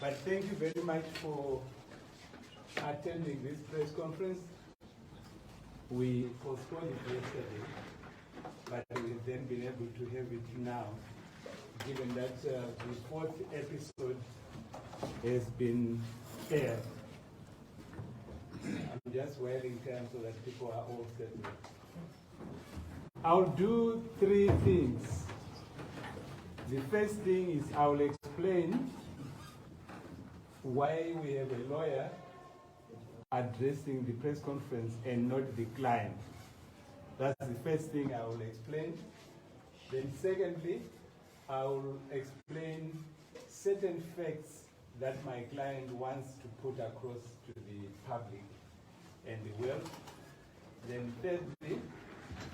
But thank you very much for attending this press conference. We postponed it yesterday, but we've then been able to have it now, given that the fourth episode has been aired. I'm just waiting time so that people are all settled. I'll do three things. The first thing is I'll explain why we have a lawyer addressing the press conference and not the client. That's the first thing I will explain. Then secondly, I will explain certain facts that my client wants to put across to the public and the world. Then thirdly,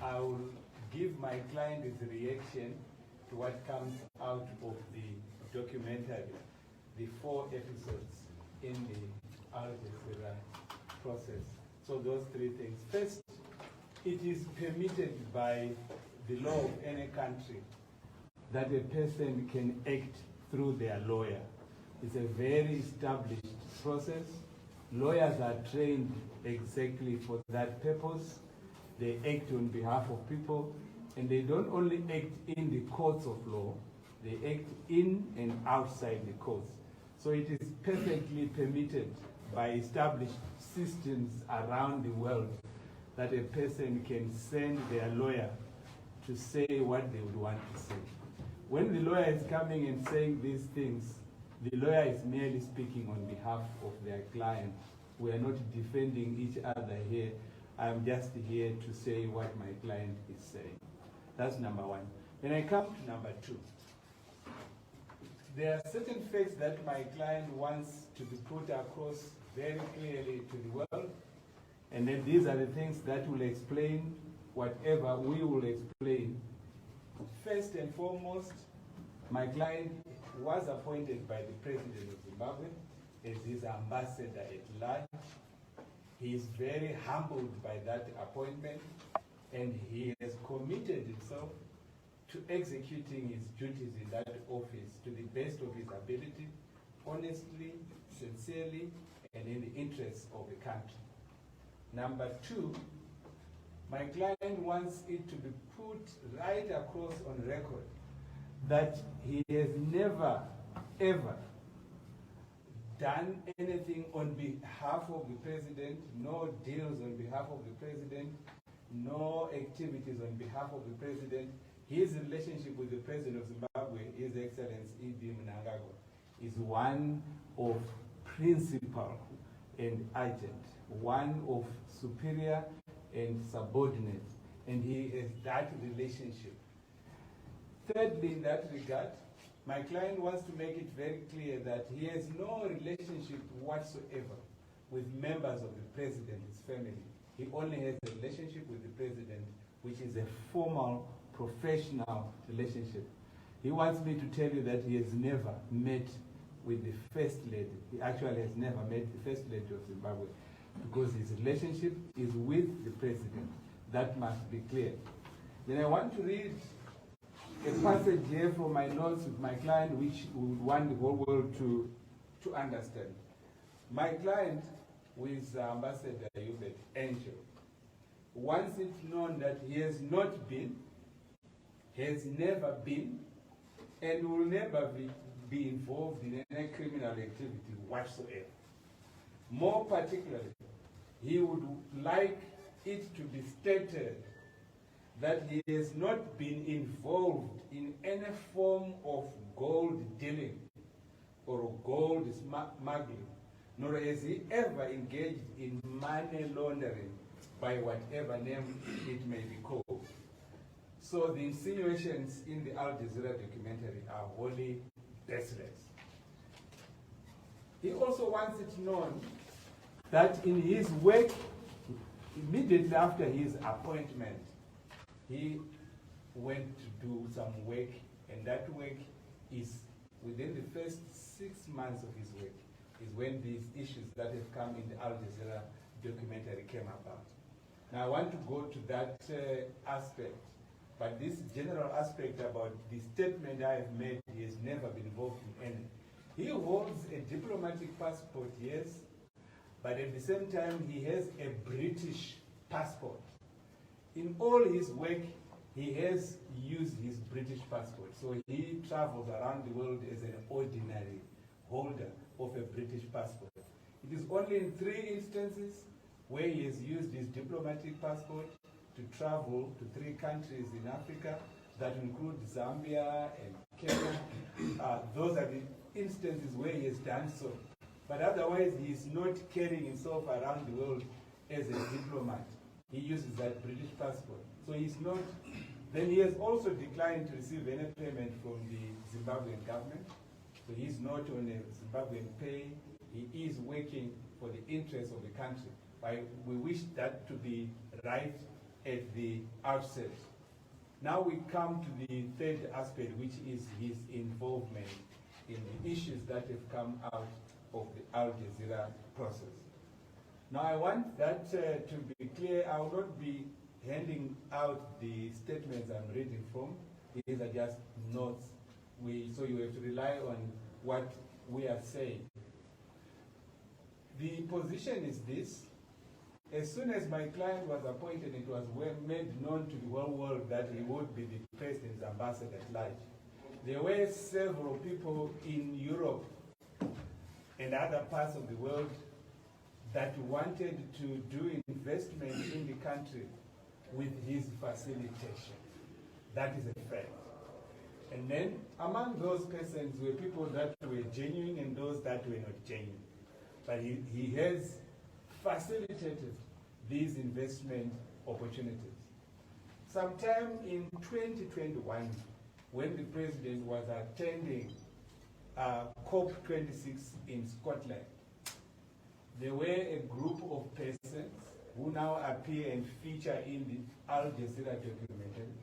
I will give my client his reaction to what comes out of the documentary, the 4 episodes in the Al Jazeera process. So those three things. First, it is permitted by the law of any country that a person can act through their lawyer. It's a very established process. Lawyers are trained exactly for that purpose. They act on behalf of people, and they don't only act in the courts of law, they act in and outside the courts. So it is perfectly permitted by established systems around the world that a person can send their lawyer to say what they would want to say. When the lawyer is coming and saying these things, the lawyer is merely speaking on behalf of their client. We are not defending each other here. I'm just here to say what my client is saying. That's number one. Then I come to number 2. There are certain facts that my client wants to be put across very clearly to the world, and then these are the things that will explain whatever we will explain. First and foremost, my client was appointed by the President of Zimbabwe as his ambassador at large. He is very humbled by that appointment, and he has committed himself to executing his duties in that office to the best of his ability, honestly, sincerely, and in the interests of the country. Number 2, my client wants it to be put right across on record that he has never, ever done anything on behalf of the president, no deals on behalf of the president, no activities on behalf of the president. His relationship with the President of Zimbabwe, His Excellency E.D. Mnangagwa, is one of principal and agent, one of superior and subordinate, and he has that relationship. Thirdly, in that regard, my client wants to make it very clear that he has no relationship whatsoever with members of the president's family. He only has a relationship with the president, which is a formal, professional relationship. He wants me to tell you that he has never met with the First Lady. He actually has never met the First Lady of Zimbabwe because his relationship is with the president. That must be clear. Then I want to read a passage here from my notes with my client, which we would want the whole world to understand. My client, who is Ambassador Uebert Angel, wants it known that he has not been, has never been, and will never be involved in any criminal activity whatsoever. More particularly, he would like it to be stated that he has not been involved in any form of gold dealing or gold smuggling, nor has he ever engaged in money laundering by whatever name it may be called. So the insinuations in the Al Jazeera documentary are wholly baseless. He also wants it known that in his work, immediately after his appointment, he went to do some work, and that work is within the first 6 months of his work is when these issues that have come in the Al Jazeera documentary came about. Now I want to go to that aspect, but this general aspect about the statement I have made, he has never been involved in any. He holds a diplomatic passport, yes, but at the same time he has a British passport. In all his work, he has used his British passport. So he travels around the world as an ordinary holder of a British passport. It is only in 3 instances where he has used his diplomatic passport to travel to 3 countries in Africa that include Zambia and Kenya. Those are the instances where he has done so. But otherwise, he is not carrying himself around the world as a diplomat. He uses that British passport. So he's not, then he has also declined to receive any payment from the Zimbabwean government. So he's not on a Zimbabwean pay. He is working for the interests of the country. We wish that to be right at the outset. Now we come to the 3rd aspect, which is his involvement in the issues that have come out of the Al Jazeera process. Now I want that to be clear. I will not be handing out the statements I'm reading from. These are just notes. So you have to rely on what we are saying. The position is this. As soon as my client was appointed, it was made known to the whole world that he would be the president's ambassador at large. There were several people in Europe and other parts of the world that wanted to do investment in the country with his facilitation. That is a fact. And then among those persons were people that were genuine and those that were not genuine. But he has facilitated these investment opportunities. Sometime in 2021, when the president was attending COP26 in Scotland, there were a group of persons who now appear and feature in the Al Jazeera documentary,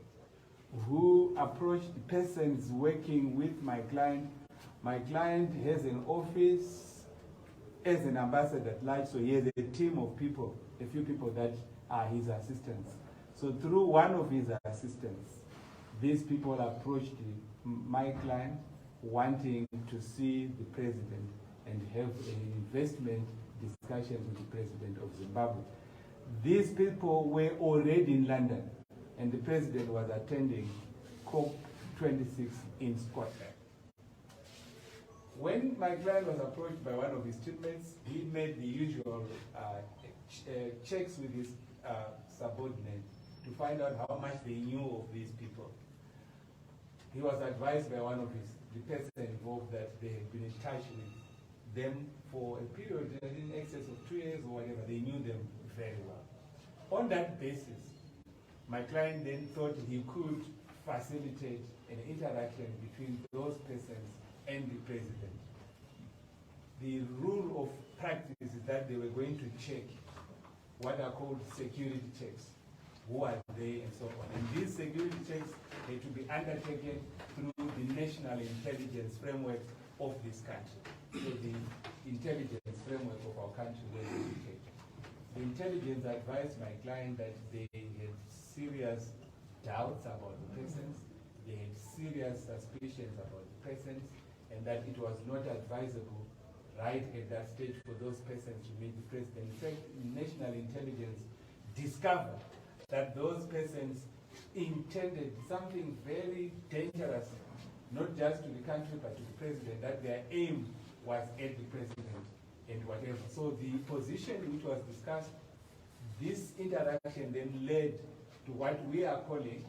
who approached the persons working with my client. My client has an office as an ambassador at large, so he has a team of people, a few people that are his assistants. So through one of his assistants, these people approached my client wanting to see the president and have an investment discussion with the president of Zimbabwe. These people were already in London, and the president was attending COP26 in Scotland. When my client was approached by one of his teammates, he made the usual checks with his subordinate to find out how much they knew of these people. He was advised by one of the person involved that they had been in touch with them for a period in excess of 2 years or whatever. They knew them very well. On that basis, my client then thought he could facilitate an interaction between those persons and the president. The rule of practice is that they were going to check what are called security checks. Who are they and so on. And these security checks had to be undertaken through the national intelligence framework of this country. So the intelligence framework of our country was checked. The intelligence advised my client that they had serious doubts about the persons, they had serious suspicions about the persons, and that it was not advisable right at that stage for those persons to meet the president. In fact, national intelligence discovered that those persons intended something very dangerous, not just to the country but to the president, that their aim was at the president and whatever. So the position which was discussed, this interaction then led to what we are calling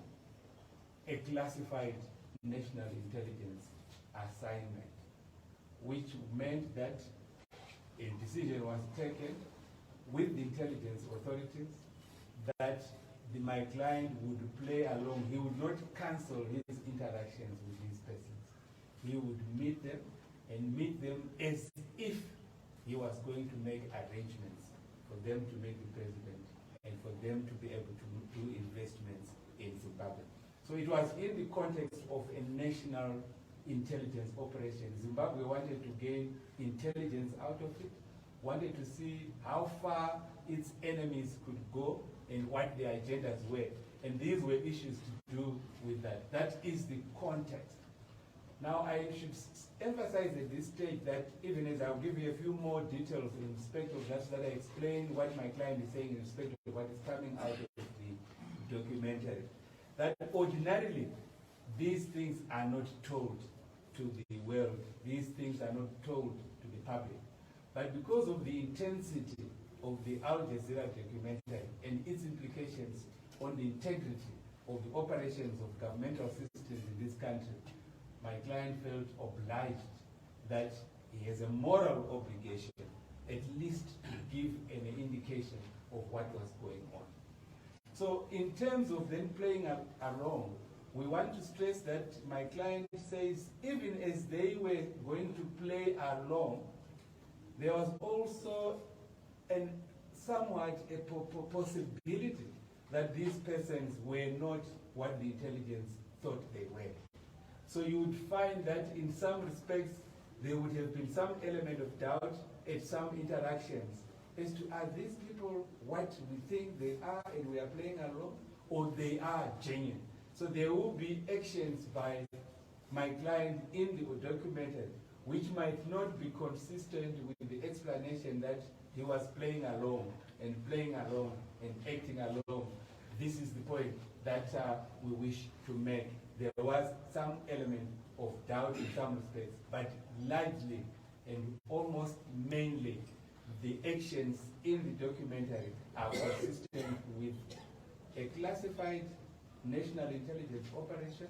a classified national intelligence assignment, which meant that a decision was taken with the intelligence authorities that my client would play along. He would not cancel his interactions with these persons. He would meet them and meet them as if he was going to make arrangements for them to meet the president and for them to be able to do investments in Zimbabwe. So it was in the context of a national intelligence operation. Zimbabwe wanted to gain intelligence out of it, wanted to see how far its enemies could go and what their agendas were. And these were issues to do with that. That is the context. Now, I should emphasize at this stage that even as I'll give you a few more details in respect of that, so that I explain what my client is saying in respect of what is coming out of the documentary, that ordinarily these things are not told to the world, these things are not told to the public. But because of the intensity of the Al Jazeera documentary and its implications on the integrity of the operations of governmental systems in this country, my client felt obliged that he has a moral obligation at least to give an indication of what was going on. So in terms of then playing along, we want to stress that my client says even as they were going to play along, there was also somewhat a possibility that these persons were not what the intelligence thought they were. So you would find that in some respects, there would have been some element of doubt at some interactions as to, are these people what we think they are and we are playing along, or they are genuine? So there will be actions by my client in the documentary which might not be consistent with the explanation that he was playing along and acting along. This is the point that we wish to make. There was some element of doubt in some respects, but largely and almost mainly the actions in the documentary are consistent with a classified national intelligence operation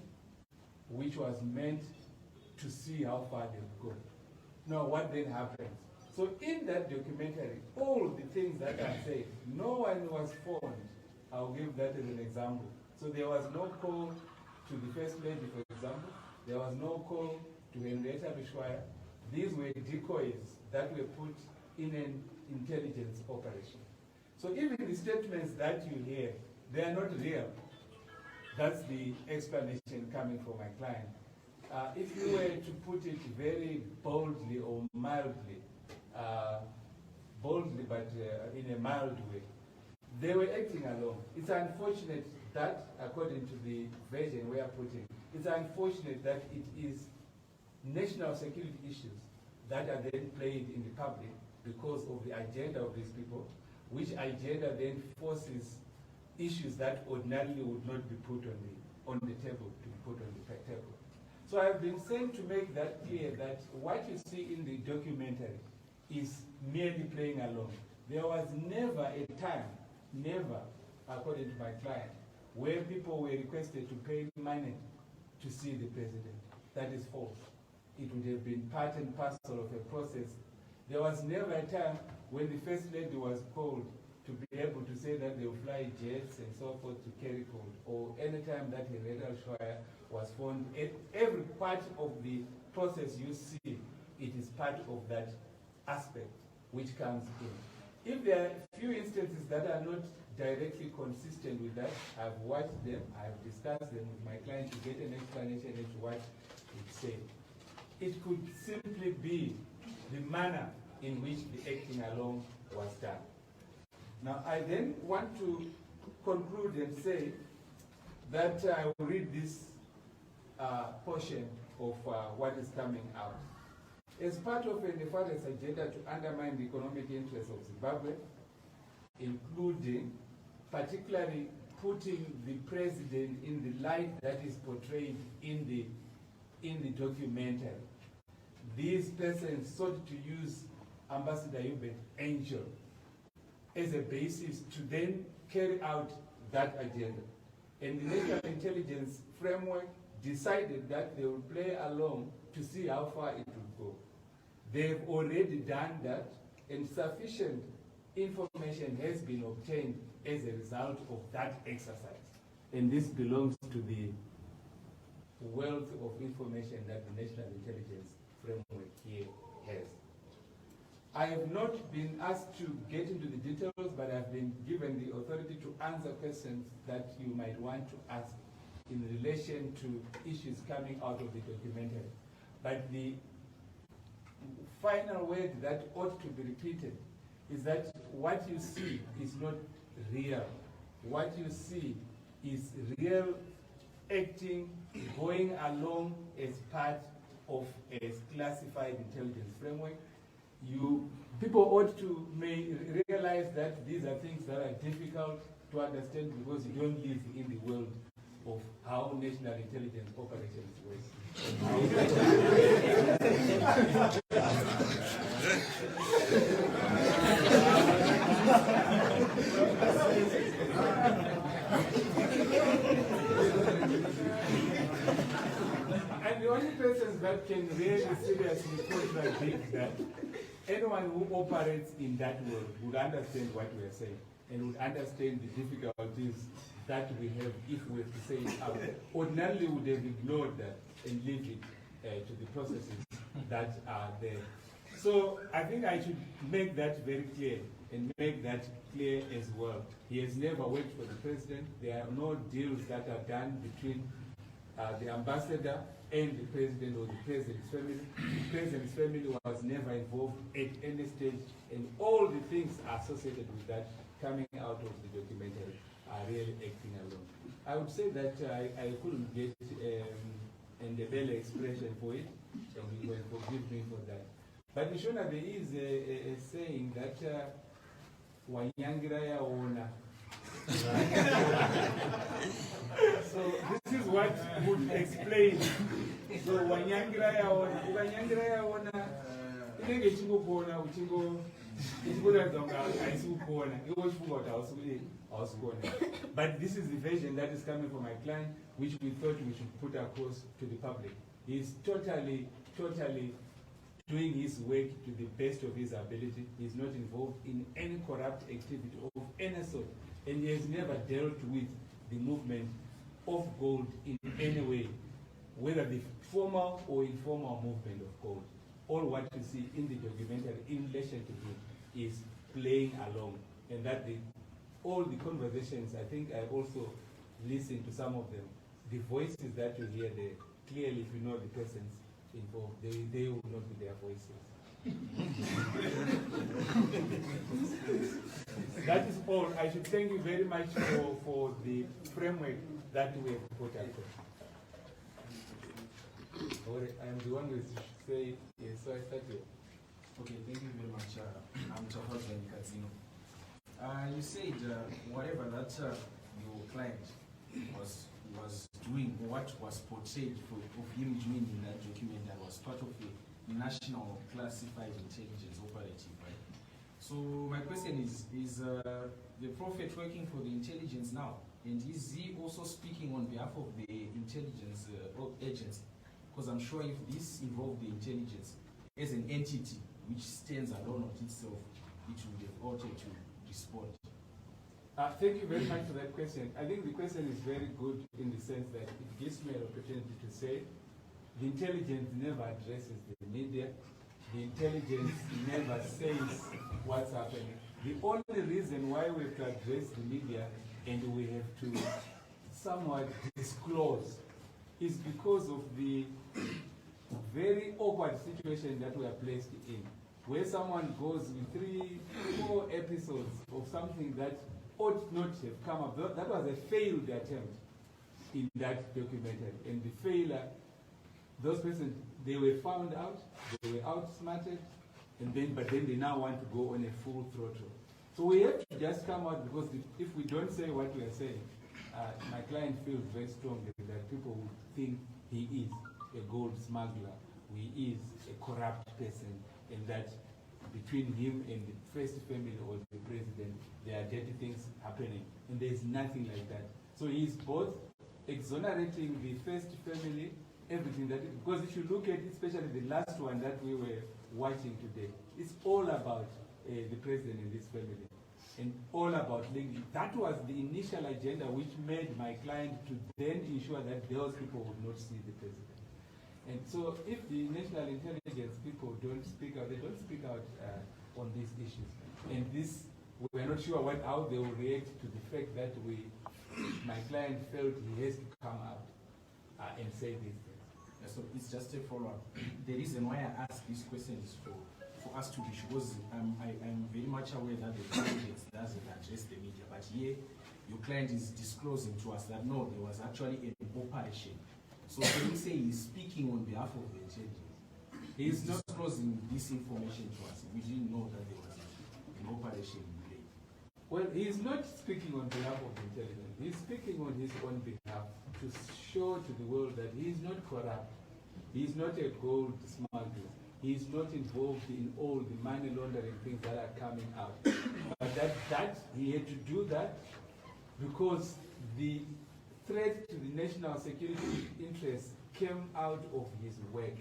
which was meant to see how far they would go. Now, what then happens? So in that documentary, all the things that I said, no one was phoned. I'll give that as an example. So there was no call to the First Lady, for example. There was no call to Henrietta Bishwaya. These were decoys that were put in an intelligence operation. So even the statements that you hear, they are not real. That's the explanation coming from my client. If you were to put it very boldly or mildly, but in a mild way, they were acting alone. It's unfortunate that, according to the version we are putting, it's unfortunate that it is national security issues that are then played in the public because of the agenda of these people, which agenda then forces issues that ordinarily would not be put on the table to be put on the table. So I've been saying to make that clear that what you see in the documentary is merely playing along. There was never a time, never, according to my client, where people were requested to pay money to see the president. That is false. It would have been part and parcel of a process. There was never a time when the First Lady was called to be able to say that they will fly jets and so forth to carry code, or any time that Henrietta Bishwaya was phoned. Every part of the process you see, it is part of that aspect which comes in. If there are a few instances that are not directly consistent with that, I've watched them, I've discussed them with my client to get an explanation as to what it said. It could simply be the manner in which the acting along was done. Now, I then want to conclude and say that I will read this portion of what is coming out. As part of a nefarious agenda to undermine the economic interests of Zimbabwe, including particularly putting the president in the light that is portrayed in the documentary, these persons sought to use Ambassador Uebert Angel as a basis to then carry out that agenda. And the national intelligence framework decided that they will play along to see how far it will go. They've already done that, and sufficient information has been obtained as a result of that exercise. And this belongs to the wealth of information that the national intelligence framework here has. I have not been asked to get into the details, but I've been given the authority to answer questions that you might want to ask in relation to issues coming out of the documentary. But the final word that ought to be repeated is that what you see is not real. What you see is real acting, going along as part of a classified intelligence framework. People ought to realize that these are things that are difficult to understand because you don't live in the world of how national intelligence operations work. And the only persons that can really seriously contradict that, anyone who operates in that world would understand what we are saying and would understand the difficulties that we have if we have to say it out. Ordinarily would have ignored that and leave it to the processes that are there. So I think I should make that very clear and make that clear as well. He has never worked for the president. There are no deals that are done between the ambassador and the president or the president's family. The president's family was never involved at any stage, and all the things associated with that coming out of the documentary are really acting alone. I would say that I couldn't get an Ndebele expression for it, and you will forgive me for that. But Mishona, there is a saying that Wanyangira ya ona. So this is what would explain. So Wanyangira ya ona, Wanyangira ya ona, inenge chingo kuona, uchingo but this is the version that is coming from my client, which we thought we should put across to the public. He's totally doing his work to the best of his ability. He's not involved in any corrupt activity of any sort, and he has never dealt with the movement of gold in any way, whether the formal or informal movement of gold. All what you see in the documentary in relation to him is playing along, and that all the conversations, I think I also listened to some of them. The voices that you hear there, clearly if you know the persons involved, they will not be their voices. That is all. I should thank you very much for the framework that we have put out. I am the one who say yes, so I start here. Okay, thank you very much. I'm Chafaza Kazino. You said whatever that your client was doing, what was portrayed of him doing in that document, that was part of the national classified intelligence operative, right? So my question is the prophet working for the intelligence now, and is he also speaking on behalf of the intelligence agency? Because I'm sure if this involved the intelligence as an entity which stands alone on itself, it would have ought to respond. Thank you very much for that question. I think the question is very good in the sense that it gives me an opportunity to say the intelligence never addresses the media. The intelligence never says what's happening. The only reason why we have to address the media and we have to somewhat disclose is because of the very awkward situation that we are placed in, where someone goes with 3-4 episodes of something that ought not have come up. That was a failed attempt in that documentary. And the failure, those persons, they were found out, they were outsmarted, but then they now want to go on a full throttle. So we have to just come out, because if we don't say what we are saying, my client feels very strongly that people would think he is a gold smuggler, he is a corrupt person, and that between him and the first family or the president, there are dirty things happening, and there is nothing like that. So he is both exonerating the first family, everything that, because if you look at especially the last one that we were watching today, it's all about the president and his family, and all about linking. That was the initial agenda which made my client to then ensure that those people would not see the president. And so if the national intelligence people don't speak out, they don't speak out on these issues. And this, we're not sure how they will react to the fact that my client felt he has to come out and say these things. Yeah, so it's just a follow-up. The reason why I ask this question is for us to be sure, because I'm very much aware that the client doesn't address the media, but here your client is disclosing to us that no, there was actually an operation So can we say he's speaking on behalf of the intelligence? He's not disclosing this information to us. We didn't know that there was an operation in play. Well, he's not speaking on behalf of the intelligence. He's speaking on his own behalf to show to the world that he's not corrupt. He's not a gold smuggler. He's not involved in all the money laundering things that are coming out. But that he had to do that because the threat to the national security interests came out of his work.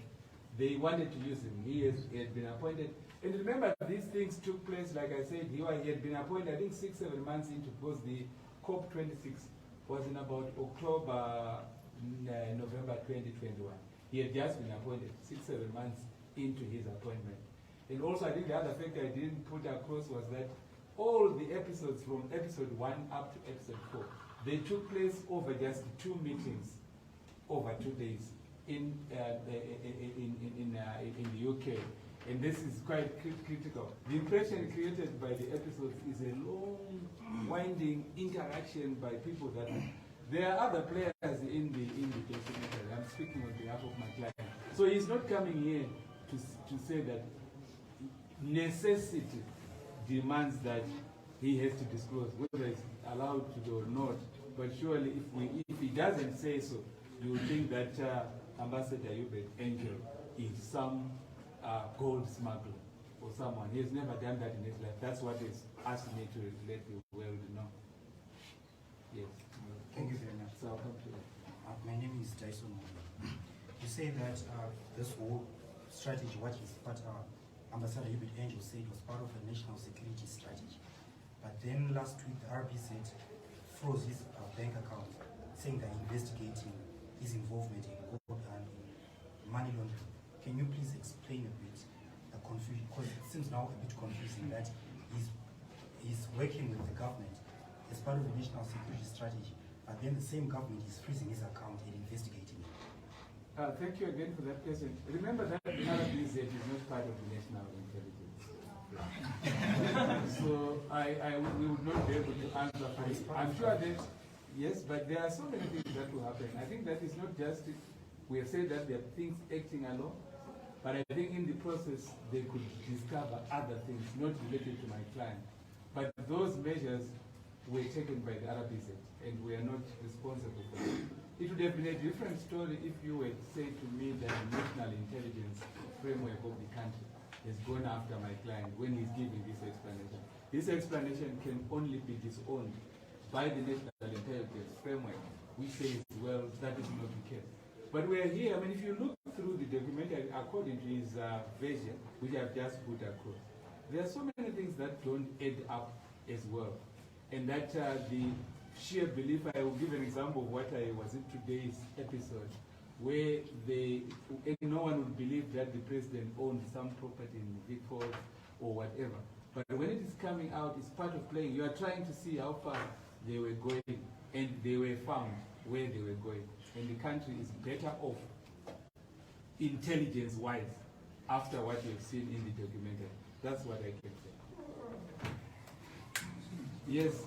They wanted to use him. He had been appointed. And remember, these things took place, like I said, he had been appointed, I think, 6-7 months into, because the COP26 was in about October, November 2021. He had just been appointed 6-7 months into his appointment. And also, I think the other factor I didn't put across was that all the episodes from episode 1 up to episode 4, they took place over just 2 meetings over 2 days in the UK. And this is quite critical. The impression created by the episodes is a long, winding interaction by people that there are other players in the documentary. I'm speaking on behalf of my client. So he's not coming here to say that necessity demands that he has to disclose, whether it's allowed to do or not. But surely, if he doesn't say so, you would think that Ambassador Uebert Angel is some gold smuggler or someone. He has never done that in his life. That's what he's asked me to let the world know. Yes. Thank you very much. So I'll come to that. My name is Tyson. You say that this whole strategy, what Ambassador Uebert Angel said, was part of a national security strategy. But then last week, the RBZ froze his bank account, saying they're investigating his involvement in gold and money laundering. Can you please explain a bit the confusion? Because it seems now a bit confusing that he's working with the government as part of a national security strategy, but then the same government is freezing his account and investigating him. Thank you again for that question. Remember that the RBZ is not part of the national intelligence. So we would not be able to answer for it. I'm sure that, yes, but there are so many things that will happen. I think that is not just, we have said that there are things acting alone, but I think in the process they could discover other things not related to my client. But those measures were taken by the RBZ, and we are not responsible for them. It would have been a different story if you had said to me that the national intelligence framework of the country has gone after my client when he's giving this explanation. This explanation can only be disowned by the national intelligence framework, which says, well, that is not the case. But we are here. I mean, if you look through the documentary according to his version, which I've just put across, there are so many things that don't add up as well. And that the sheer belief, I will give an example of what I was in today's episode, where no one would believe that the president owned some property in Vic Falls or whatever. But when it is coming out, it's part of playing. You are trying to see how far they were going, and they were found where they were going. And the country is better off, intelligence-wise, after what you've seen in the documentary. That's what I can say. Yes.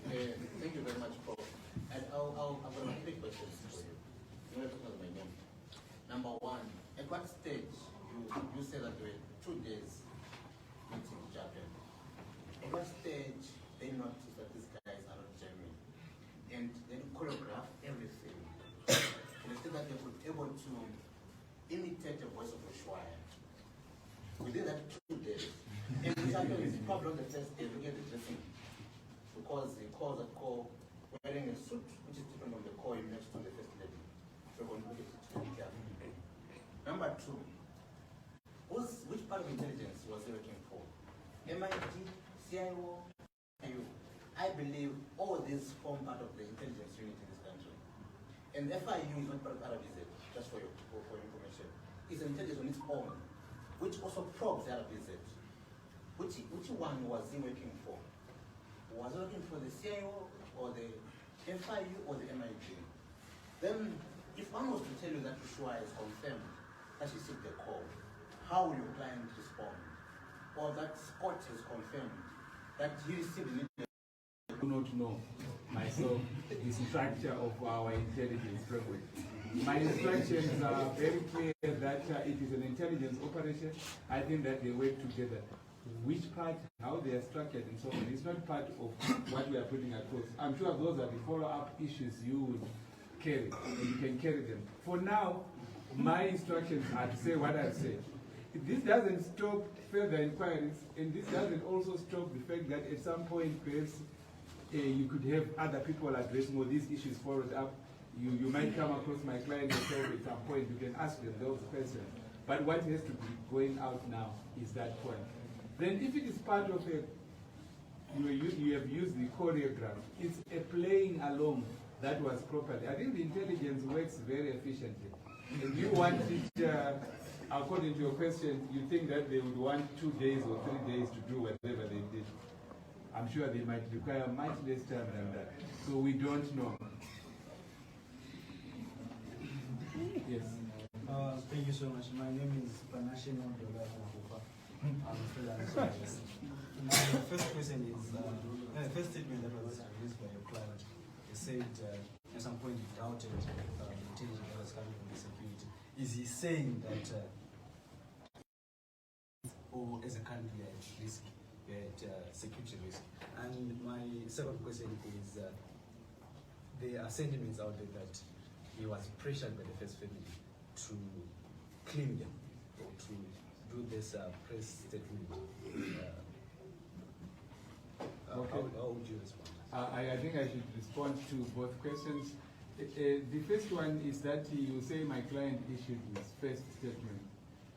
Thank you very much, Paul. And I've got 3 questions for you. You want to talk about my name. Number 1, at what stage you said that there were 2 days meeting in Japan? At what stage they noticed that these guys are not genuine, and then choreograph everything? And instead that they were able to imitate the voice of Ushuaia within that 2 days. And this happens probably on the first day, looking at the dressing, because the calls that call wearing a suit, which is different from the call next to the first lady. So we're going to look at it carefully. Number 2, which part of intelligence was he working for? MIT, CIO, IU. I believe all these form part of the intelligence unit in this country. And FIU is not part of RBZ, just for your information. It's intelligence on its own, which also probes the RBZ. Which one was he working for? Was he working for the CIO or the FIU or the MIT? Then, if one was to tell you that Ushuaia is confirmed that she received the call, how will your client respond? Or that Scott is confirmed that he received the I do not know myself the structure of our intelligence framework. My instructions are very clear that it is an intelligence operation. I think that they work together. Which part, how they are structured and so on, is not part of what we are putting across. I'm sure those are the follow-up issues you would carry, and you can carry them. For now, my instructions are to say what I've said. This doesn't stop further inquiries, and this doesn't also stop the fact that at some point, perhaps, you could have other people addressing all these issues followed up. You might come across my client yourself at some point, you can ask them those questions. But what has to be going out now is that point. Then if it is part of a, you have used the choreograph, it's a playing along that was properly. I think the intelligence works very efficiently. And you want it, according to your question, you think that they would want 2 days or 3 days to do whatever they did. I'm sure they might require much less time than that. So we don't know. Yes. Thank you so much. My name is Panashe Nondola. I'm a freelance journalist. My first question is, the first statement that was raised by your client, he said at some point he doubted the intelligence that was coming from the security. Is he saying that, or as a country we are at risk, we are at security risk? And my second question is, there are sentiments out there that he was pressured by the first family to claim them or to do this press statement. How would you respond? I think I should respond to both questions. The first one is that you say my client issued his first statement.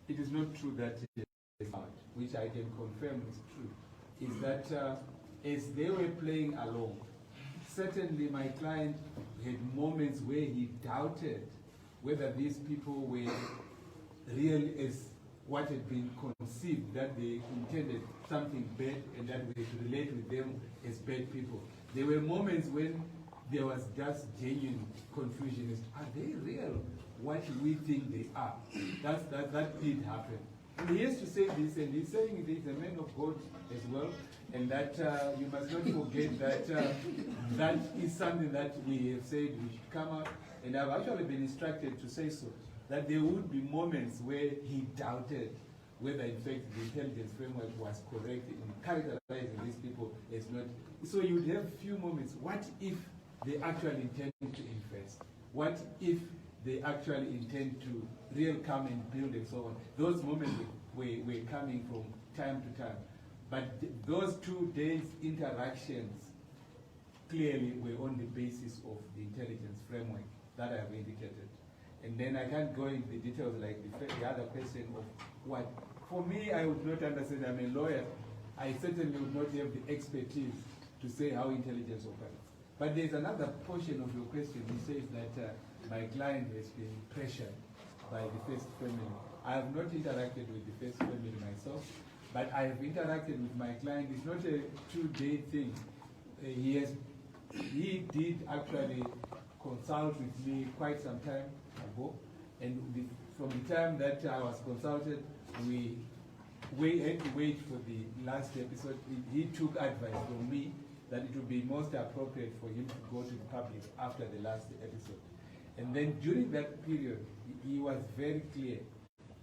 It is not true that he is out, which I can confirm is true. Is that as they were playing along, certainly my client had moments where he doubted whether these people were real as what had been conceived, that they intended something bad and that we should relate with them as bad people. There were moments when there was just genuine confusion as to, are they real? What we think they are? That did happen. And he has to say this, and he's saying it is a man of God as well, and that you must not forget that that is something that we have said we should come out, and I've actually been instructed to say so, that there would be moments where he doubted whether in fact the intelligence framework was correct in characterizing these people as not. So you would have few moments. What if they actually intend to invest? What if they actually intend to real come and build and so on? Those moments were coming from time to time. But those 2 days interactions clearly were on the basis of the intelligence framework that I've indicated. And then I can't go into the details like the other question of what. For me, I would not understand. I'm a lawyer. I certainly would not have the expertise to say how intelligence operates. But there's another portion of your question. He says that my client has been pressured by the first family. I have not interacted with the first family myself, but I have interacted with my client. It's not a 2-day thing. He did actually consult with me quite some time ago, and from the time that I was consulted, we had to wait for the last episode. He took advice from me that it would be most appropriate for him to go to the public after the last episode. And then during that period, he was very clear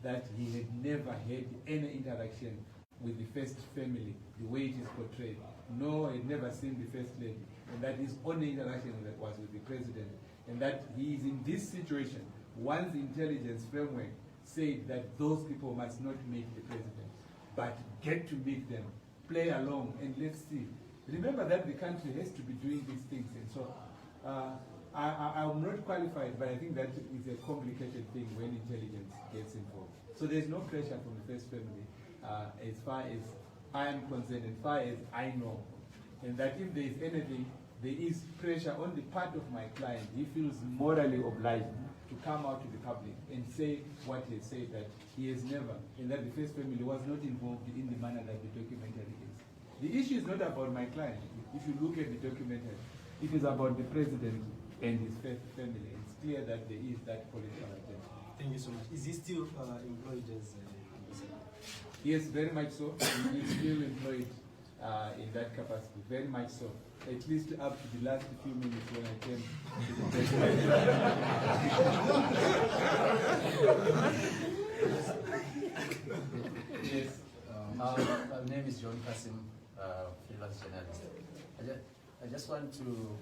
that he had never had any interaction with the first family the way it is portrayed. No, he had never seen the first lady, and that his only interaction that was with the president. And that he is in this situation once the intelligence framework said that those people must not meet the president, but get to meet them, play along, and let's see. Remember that the country has to be doing these things, and so I'm not qualified, but I think that is a complicated thing when intelligence gets involved. So there's no pressure from the first family as far as I am concerned, as far as I know. And that if there is anything, there is pressure on the part of my client. He feels morally obliged to come out to the public and say what he said, that he has never, and that the first family was not involved in the manner that the documentary is. The issue is not about my client. If you look at the documentary, it is about the president and his first family. It's clear that there is that political agenda. Thank you so much. Is he still employed as ambassador? Yes, very much so. He is still employed in that capacity, very much so. At least up to the last few minutes when I came to the Yes. My name is John Kasim, freelance journalist. I just want to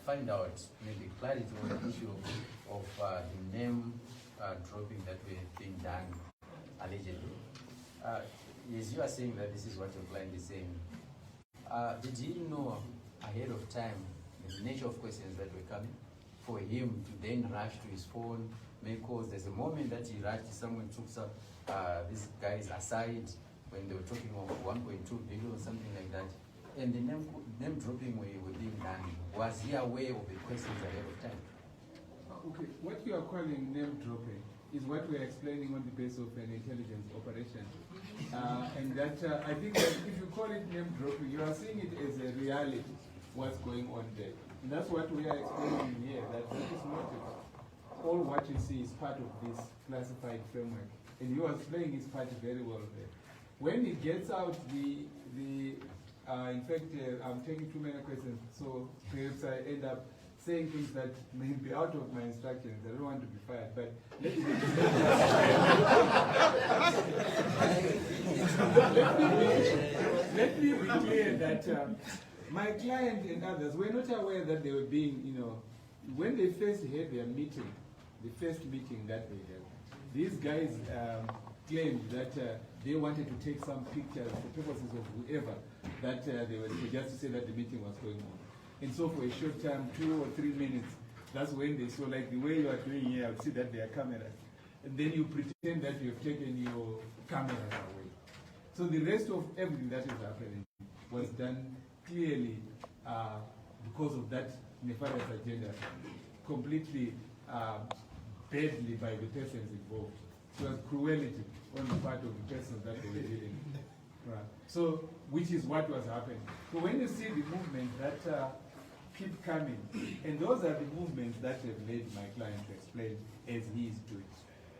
find out, maybe clarity on the issue of the name dropping that we're being done allegedly. Yes, you are saying that this is what your client is saying. Did he know ahead of time the nature of questions that were coming for him to then rush to his phone, make calls? There's a moment that he rushed, someone took some, these guys aside when they were talking of 1.2 billion or something like that. And the name dropping were being done. Was he aware of the questions ahead of time? Okay, what you are calling name dropping is what we are explaining on the basis of an intelligence operation. And that, I think that if you call it name dropping, you are seeing it as a reality, what's going on there. And that's what we are explaining here, that that is not all what you see is part of this classified framework. And you are playing his part very well there. When it gets out, in fact, I'm taking too many questions, so perhaps I end up saying things that may be out of my instructions. I don't want to be fired, but let me be clear that my client and others were not aware that they were being, when they first had their meeting, the first meeting that they had, these guys claimed that they wanted to take some pictures for purposes of whoever, that they were just to say that the meeting was going on. And so for a short time, 2 or 3 minutes, that's when they saw, like the way you are doing here, I would see that there are cameras. And then you pretend that you have taken your cameras away. So the rest of everything that is happening was done clearly because of that nefarious agenda, completely badly by the persons involved. It was cruelty on the part of the persons that they were dealing with. Right. So, which is what was happening. So when you see the movement that keep coming, and those are the movements that have led my client to explain as he is doing.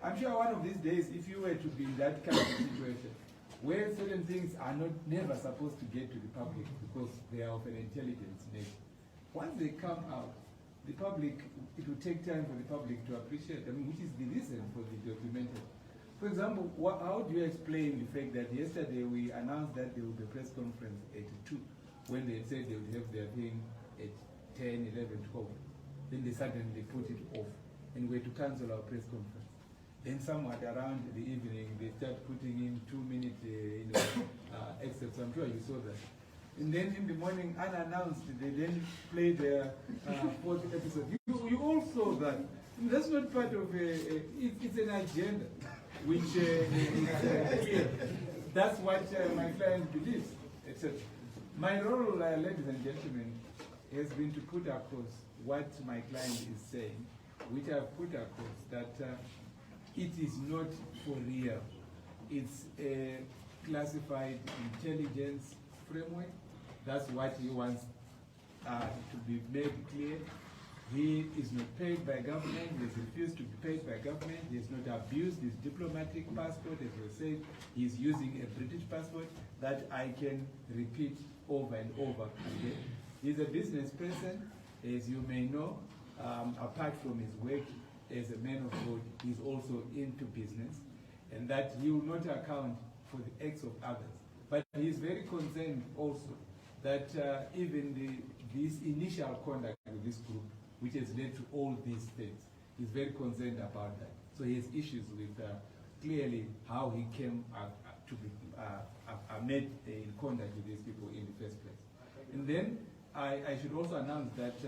I'm sure one of these days, if you were to be in that kind of situation, where certain things are never supposed to get to the public because they are of an intelligence nature, once they come out, the public, it will take time for the public to appreciate, which is the reason for the documentary. For example, how do you explain the fact that yesterday we announced that there will be a press conference at 2, when they said they would have their thing at 10, 11, 12. Then they suddenly put it off, and we had to cancel our press conference. Then somewhat around the evening, they start putting in 2-minute excerpts. I'm sure you saw that. And then in the morning, unannounced, they then played their 4th episode. You all saw that. That's not part of it's an agenda, which is clear. That's what my client believes, etc. My role, ladies and gentlemen, has been to put across what my client is saying, which I've put across that it is not for real. It's a classified intelligence framework. That's what he wants to be made clear. He is not paid by government. He has refused to be paid by government. He has not abused his diplomatic passport. As I said, he is using a British passport that I can repeat over and over again. He's a business person, as you may know. Apart from his work as a man of God, he's also into business, and that he will not account for the acts of others. But he's very concerned also that even this initial conduct with this group, which has led to all these things, he's very concerned about that. So he has issues with clearly how he came to be made in contact with these people in the first place. And then I should also announce that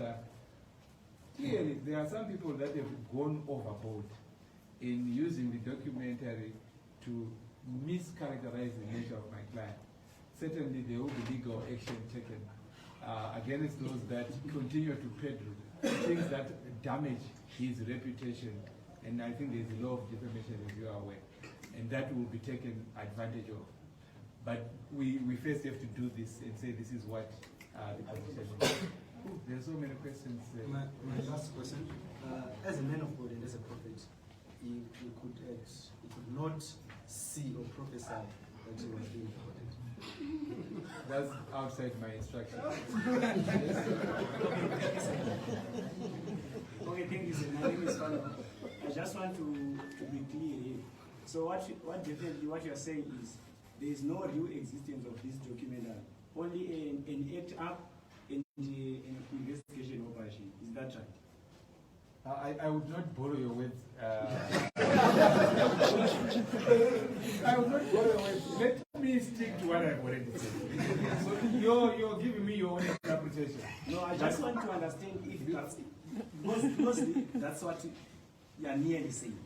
clearly there are some people that have gone overboard in using the documentary to mischaracterize the nature of my client. Certainly there will be legal action taken against those that continue to peddle things that damage his reputation. And I think there's a law of defamation, as you are aware, and that will be taken advantage of. But we first have to do this and say this is what the position is. There are so many questions. My last question. As a man of God and as a prophet, he could not see or prophesy that he was being recorded. That's outside my instruction. Okay, thank you, sir. My name is Fano. I just want to be clear here. So what definitely what you are saying is there is no real existence of this documentary, only an act up and an investigation operation. Is that right? I would not borrow your words. I would not borrow your words. Let me stick to what I've already said. So you're giving me your own interpretation. No, I just want to understand if that's because that's what you are nearly saying.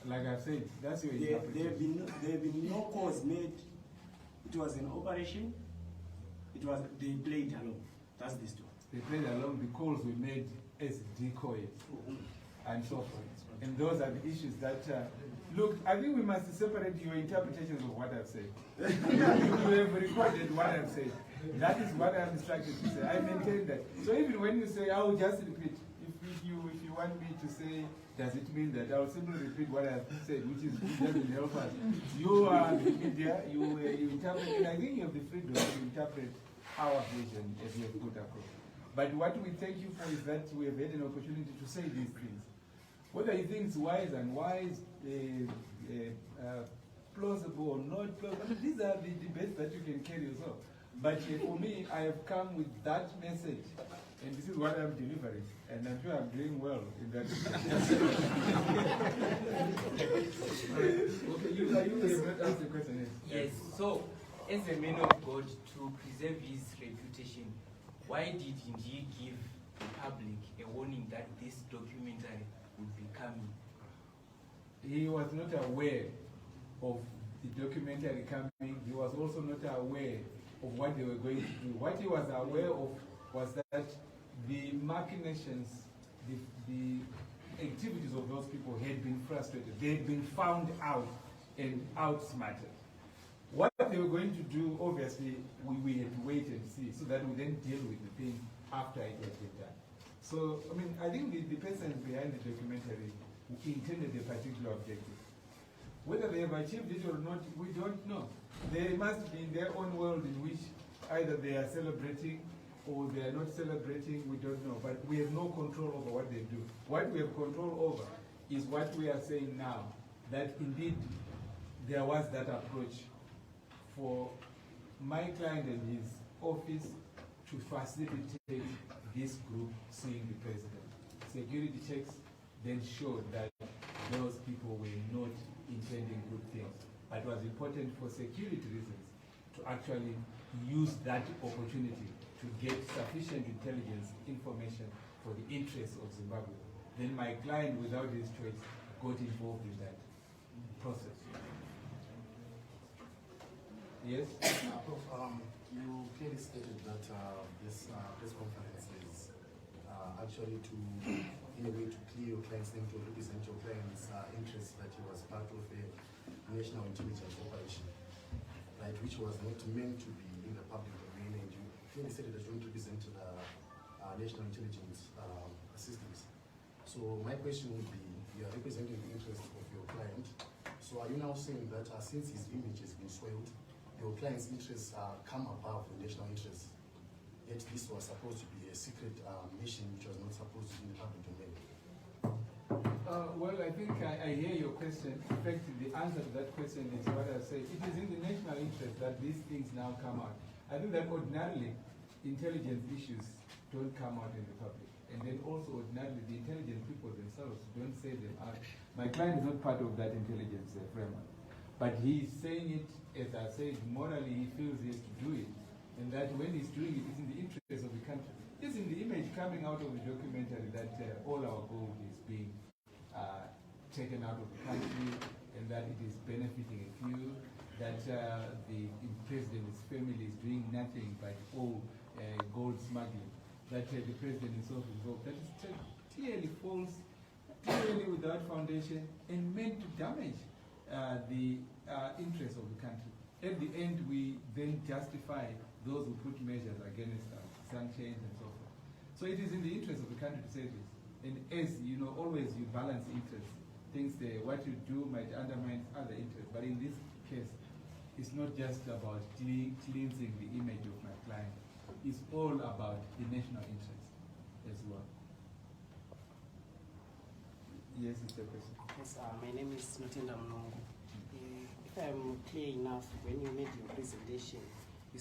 Like I've said, that's your There interpretation. have been no calls made. It was an operation. They played along. That's the story. They played along, the calls we made as decoys and so forth. And those are the issues that, look, I think we must separate your interpretations of what I've said. You have recorded what I've said. That is what I'm instructed to say. I maintain that. So even when you say, I will just repeat, if you want me to say, does it mean that I'll simply repeat what I've said, which doesn't help us. You are the media, you interpret, and I think you have the freedom to interpret our vision as we have put across. But what we thank you for is that we have had an opportunity to say these things. Whether you think it's wise and wise, plausible or not plausible, I mean, these are the debates that you can carry yourself. But for me, I have come with that message, and this is what I'm delivering, and I'm sure I'm doing well in that. Okay, you have not asked the question. Yes, so as a man of God, to preserve his reputation, why did he give the public a warning that this documentary would be coming? He was not aware of the documentary coming. He was also not aware of what they were going to do. What he was aware of was that the machinations, the activities of those people had been frustrated. They had been found out and outsmarted. What they were going to do, obviously, we had to wait and see, so that we then deal with the thing after it had been done. So, I mean, I think the person behind the documentary intended a particular objective. Whether they have achieved it or not, we don't know. They must be in their own world in which either they are celebrating or they are not celebrating, we don't know. But we have no control over what they do. What we have control over is what we are saying now, that indeed there was that approach for my client and his office to facilitate this group seeing the president. Security checks then showed that those people were not intending good things. But it was important for security reasons to actually use that opportunity to get sufficient intelligence information for the interests of Zimbabwe. Then my client, without his choice, got involved in that process. Yes? You clearly stated that this press conference is actually to, in a way, to clear your client's name, to represent your client's interests, that he was part of a national intelligence operation, right, which was not meant to be in the public domain, and you clearly stated that you don't represent the national intelligence systems. So my question would be, you are representing the interests of your client, so are you now saying that since his image has been soiled, your client's interests come above the national interests, yet this was supposed to be a secret mission which was not supposed to be in the public domain? Well, I think I hear your question. In fact, the answer to that question is what I say. It is in the national interest that these things now come out. I think that ordinarily intelligence issues don't come out in the public. And then also ordinarily the intelligent people themselves don't say them out. My client is not part of that intelligence framework. But he is saying it, as I said, morally he feels he has to do it. And that when he's doing it, it's in the interest of the country. It's in the image coming out of the documentary that all our gold is being taken out of the country, and that it is benefiting a few, that the president's family is doing nothing but all gold smuggling, that the president himself is involved. That is clearly false, clearly without foundation, and meant to damage the interests of the country. At the end, we then justify those who put measures against us, sanctions and so forth. So it is in the interest of the country to say this. And as you know, always you balance interests. Things what you do might undermine other interests. But in this case, it's not just about cleansing the image of my client. It's all about the national interest as well. Yes, it's a question. Yes, my name is Notenda Mnongo. If I'm clear enough, when you made your presentation,